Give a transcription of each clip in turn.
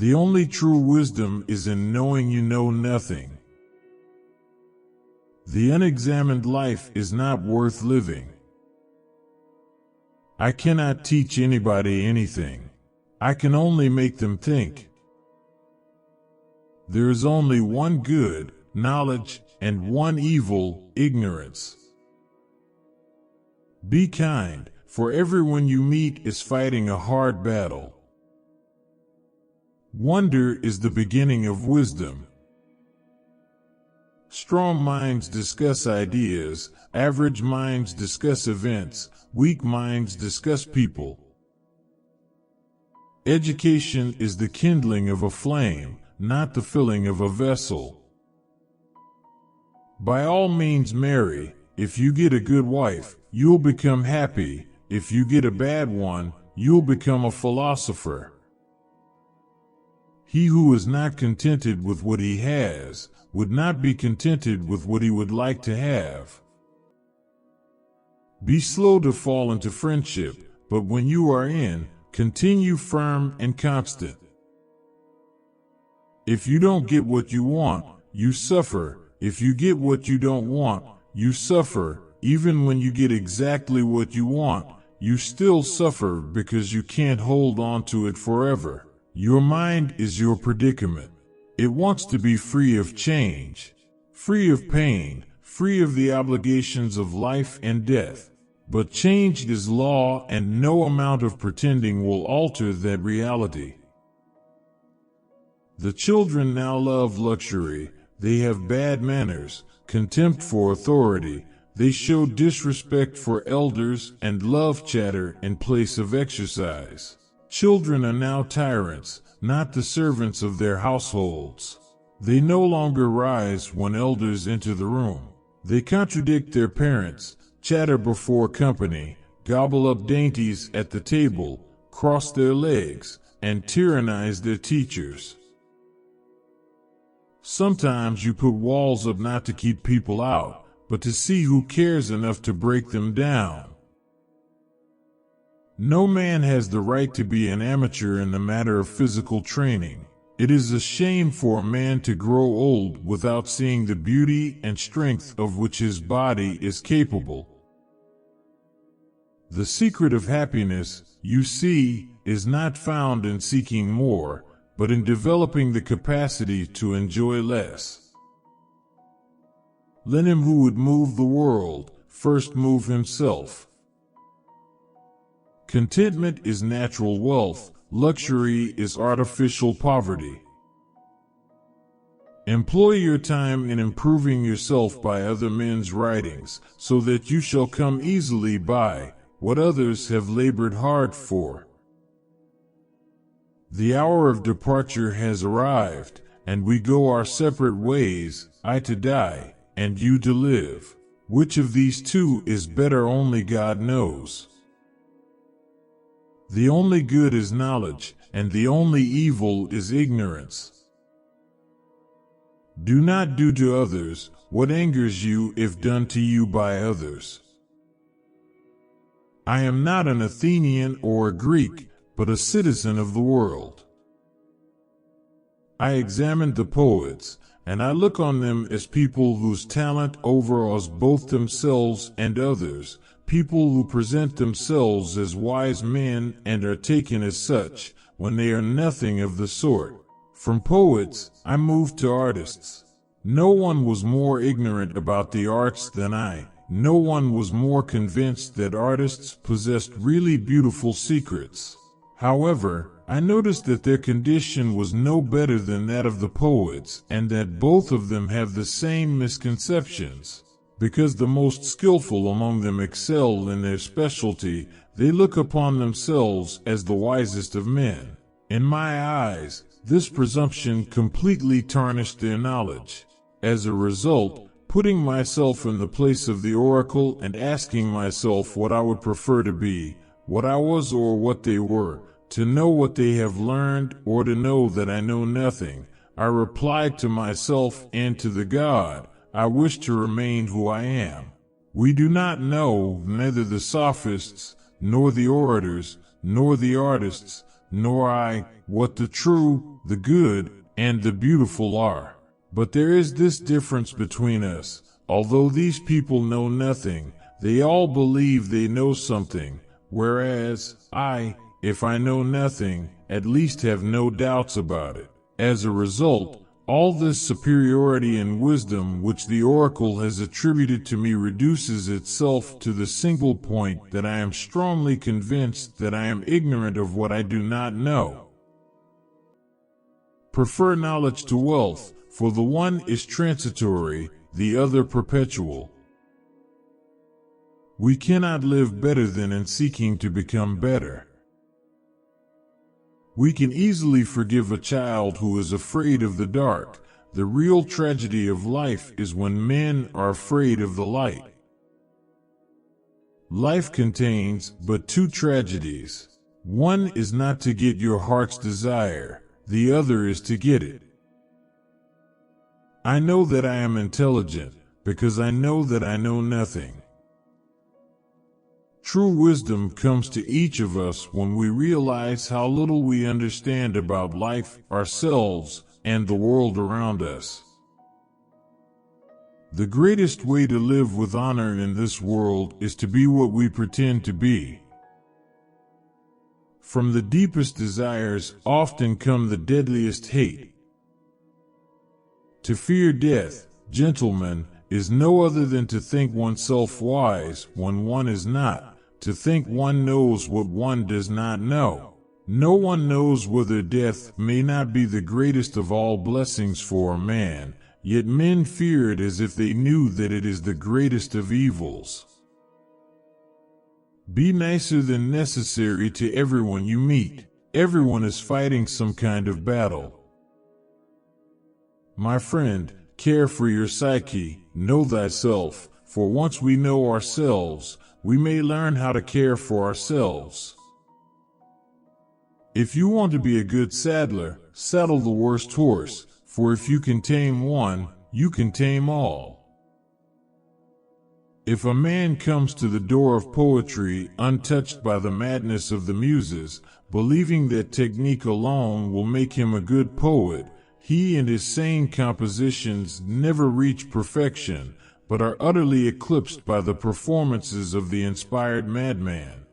The only true wisdom is in knowing you know nothing. The unexamined life is not worth living. I cannot teach anybody anything. I can only make them think. There is only one good, knowledge, and one evil, ignorance. Be kind, for everyone you meet is fighting a hard battle. Wonder is the beginning of wisdom. Strong minds discuss ideas, average minds discuss events, weak minds discuss people. Education is the kindling of a flame, not the filling of a vessel. By all means marry. If you get a good wife, you'll become happy. If you get a bad one, you'll become a philosopher. He who is not contented with what he has would not be contented with what he would like to have. Be slow to fall into friendship, but when you are in, continue firm and constant. If you don't get what you want, you suffer. If you get what you don't want, you suffer. Even when you get exactly what you want, you still suffer because you can't hold on to it forever. Your mind is your predicament. It wants to be free of change, free of pain, free of the obligations of life and death. But change is law, and no amount of pretending will alter that reality. The children now love luxury. They have bad manners, contempt for authority. They show disrespect for elders and love chatter in place of exercise. Children are now tyrants, not the servants of their households. They no longer rise when elders enter the room. They contradict their parents, chatter before company, gobble up dainties at the table, cross their legs, and tyrannize their teachers. Sometimes you put walls up not to keep people out, but to see who cares enough to break them down. No man has the right to be an amateur in the matter of physical training. It is a shame for a man to grow old without seeing the beauty and strength of which his body is capable. The secret of happiness, you see, is not found in seeking more, but in developing the capacity to enjoy less. Let him who would move the world first move himself. Contentment is natural wealth, luxury is artificial poverty. Employ your time in improving yourself by other men's writings, so that you shall come easily by what others have labored hard for. The hour of departure has arrived, and we go our separate ways, I to die, and you to live. Which of these two is better only God knows. The only good is knowledge, and the only evil is ignorance. Do not do to others what angers you if done to you by others. I am not an Athenian or a Greek, but a citizen of the world. I examine the poets, and I look on them as people whose talent overawes both themselves and others, people who present themselves as wise men and are taken as such, when they are nothing of the sort. From poets, I moved to artists. No one was more ignorant about the arts than I. No one was more convinced that artists possessed really beautiful secrets. However, I noticed that their condition was no better than that of the poets, and that both of them have the same misconceptions. Because the most skillful among them excel in their specialty, they look upon themselves as the wisest of men. In my eyes, this presumption completely tarnished their knowledge. As a result, putting myself in the place of the oracle and asking myself what I would prefer to be, what I was or what they were, to know what they have learned or to know that I know nothing, I replied to myself and to the God, I wish to remain who I am. We do not know, neither the sophists, nor the orators, nor the artists, nor I, what the true, the good, and the beautiful are. But there is this difference between us. Although these people know nothing, they all believe they know something, whereas I, if I know nothing, at least have no doubts about it. As a result, all this superiority and wisdom which the oracle has attributed to me reduces itself to the single point that I am strongly convinced that I am ignorant of what I do not know. Prefer knowledge to wealth, for the one is transitory, the other perpetual. We cannot live better than in seeking to become better. We can easily forgive a child who is afraid of the dark. The real tragedy of life is when men are afraid of the light. Life contains but two tragedies. One is not to get your heart's desire, the other is to get it. I know that I am intelligent, because I know that I know nothing. True wisdom comes to each of us when we realize how little we understand about life, ourselves, and the world around us. The greatest way to live with honor in this world is to be what we pretend to be. From the deepest desires often come the deadliest hate. To fear death, gentlemen, is no other than to think oneself wise when one is not, to think one knows what one does not know. No one knows whether death may not be the greatest of all blessings for a man, yet men fear it as if they knew that it is the greatest of evils. Be nicer than necessary to everyone you meet. Everyone is fighting some kind of battle. My friend, care for your psyche, know thyself, for once we know ourselves, we may learn how to care for ourselves. If you want to be a good saddler, saddle the worst horse, for if you can tame one, you can tame all. If a man comes to the door of poetry untouched by the madness of the muses, believing that technique alone will make him a good poet, he and his sane compositions never reach perfection, but are utterly eclipsed by the performances of the inspired madman.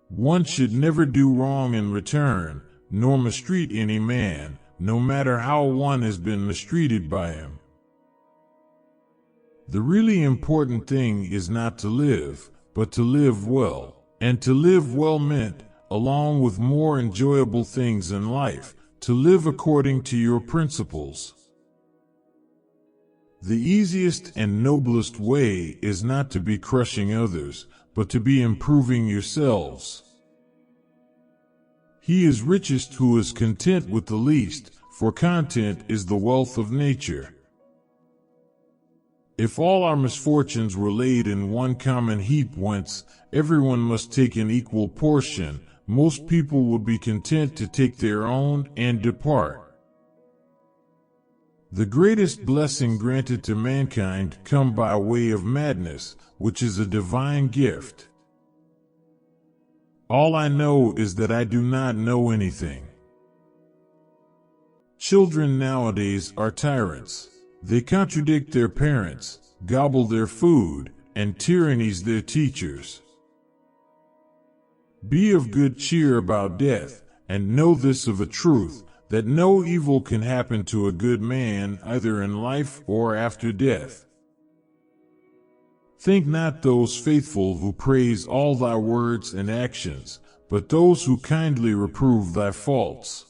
One should never do wrong in return, nor mistreat any man, no matter how one has been mistreated by him. The really important thing is not to live, but to live well. And to live well meant, along with more enjoyable things in life, to live according to your principles. The easiest and noblest way is not to be crushing others, but to be improving yourselves. He is richest who is content with the least, for content is the wealth of nature. If all our misfortunes were laid in one common heap whence everyone must take an equal portion, most people would be content to take their own and depart. The greatest blessing granted to mankind come by way of madness, which is a divine gift. All I know is that I do not know anything. Children nowadays are tyrants. They contradict their parents, gobble their food, and tyrannize their teachers. Be of good cheer about death, and know this of a truth, that no evil can happen to a good man either in life or after death. Think not those faithful who praise all thy words and actions, but those who kindly reprove thy faults.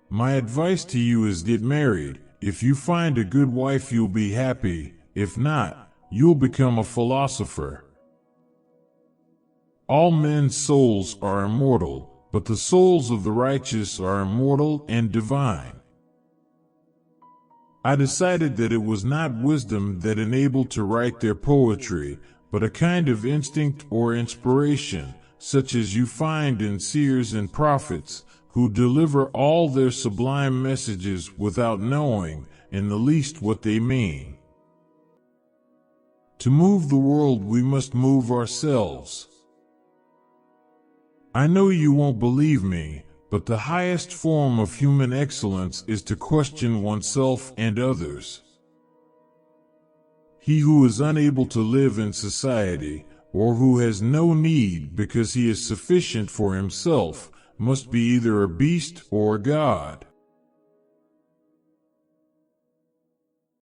My advice to you is get married. If you find a good wife, you'll be happy. If not, you'll become a philosopher. All men's souls are immortal, but the souls of the righteous are immortal and divine. I decided that it was not wisdom that enabled to write their poetry, but a kind of instinct or inspiration, such as you find in seers and prophets, who deliver all their sublime messages without knowing in the least what they mean. To move the world, we must move ourselves. I know you won't believe me, but the highest form of human excellence is to question oneself and others. He who is unable to live in society, or who has no need because he is sufficient for himself, must be either a beast or a god.